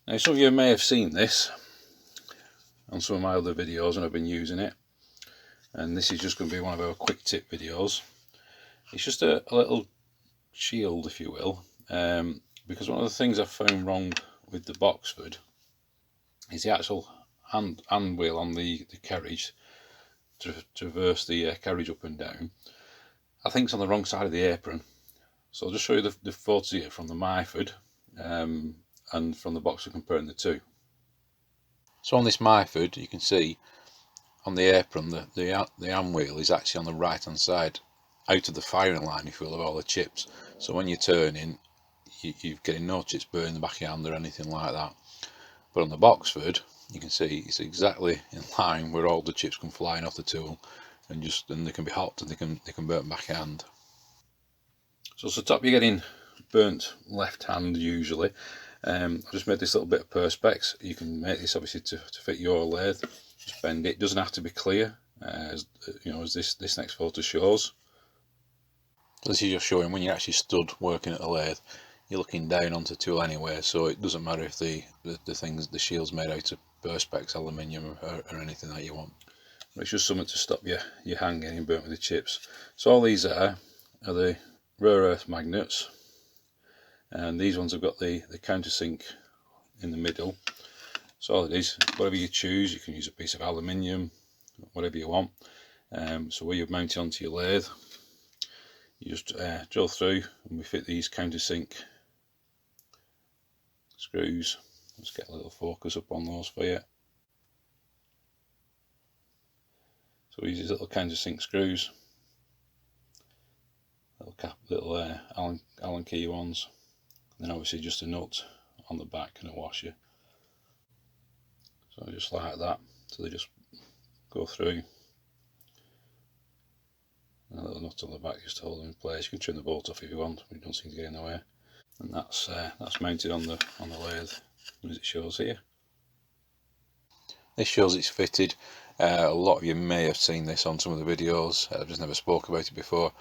Now some of you may have seen this on some of my other videos when I've been using it, and this is just going to be one of our quick tip videos. It's just a little shield, if you will, because one of the things I've found wrong with the Boxford is the actual hand wheel on the carriage to traverse the carriage up and down. I think it's on the wrong side of the apron. So I'll just show you the photos here from the Myford and from the Boxford, comparing the two. So on this Myford, you can see on the apron the hand wheel is actually on the right hand side, out of the firing line, if you will, of all the chips. So when you're turning, you're getting no chips burning the back of your hand or anything like that. But on the Boxford, you can see it's exactly in line where all the chips come flying off the tool, and they can be hot and they can burn back hand. So to stop you getting burnt left hand usually, I've just made this little bit of perspex. You can make this obviously to fit your lathe. Just bend it. It doesn't have to be clear, as you know, as this next photo shows. So this is just showing when you're actually stood working at a lathe, you're looking down onto the tool anyway, so it doesn't matter if the shield's made out of perspex, aluminium or anything that you want. But it's just something to stop your hand getting burnt with the chips. So all these are the rare earth magnets, and these ones have got the countersink in the middle. So all it is, whatever you choose, you can use a piece of aluminium, whatever you want. So where you mount it onto your lathe, you just drill through, and we fit these countersink screws. Let's get a little focus up on those for you. So we use these little countersink screws, little Allen key ones, and then obviously just a nut on the back and a washer. So just like that, so they just go through, and a little nut on the back just to hold them in place. You can trim the bolt off if you want, but it don't seem to get in the way. And that's mounted on the lathe, as it shows here. This shows it's fitted. A lot of you may have seen this on some of the videos. I've just never spoke about it before.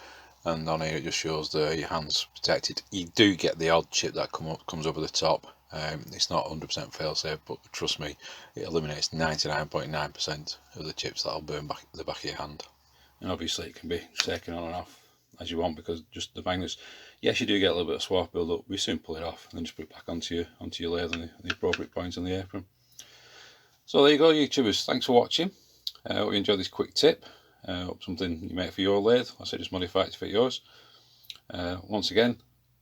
And on here it just shows your hands protected. You do get the odd chip that comes over the top. It's not 100% fail-safe, but trust me, it eliminates 99.9% of the chips that'll burn the back of your hand. And obviously it can be taken on and off as you want, because just the magnets, yes, you do get a little bit of swarf build up. We soon pull it off and then just put it back onto your lathe on the appropriate points on the apron. So there you go, YouTubers. Thanks for watching. I hope you enjoyed this quick tip. Hope something you make for your lathe. I say just modify it to fit yours. Once again,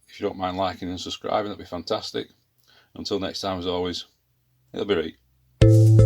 if you don't mind liking and subscribing, that'd be fantastic. Until next time, as always, it'll be right.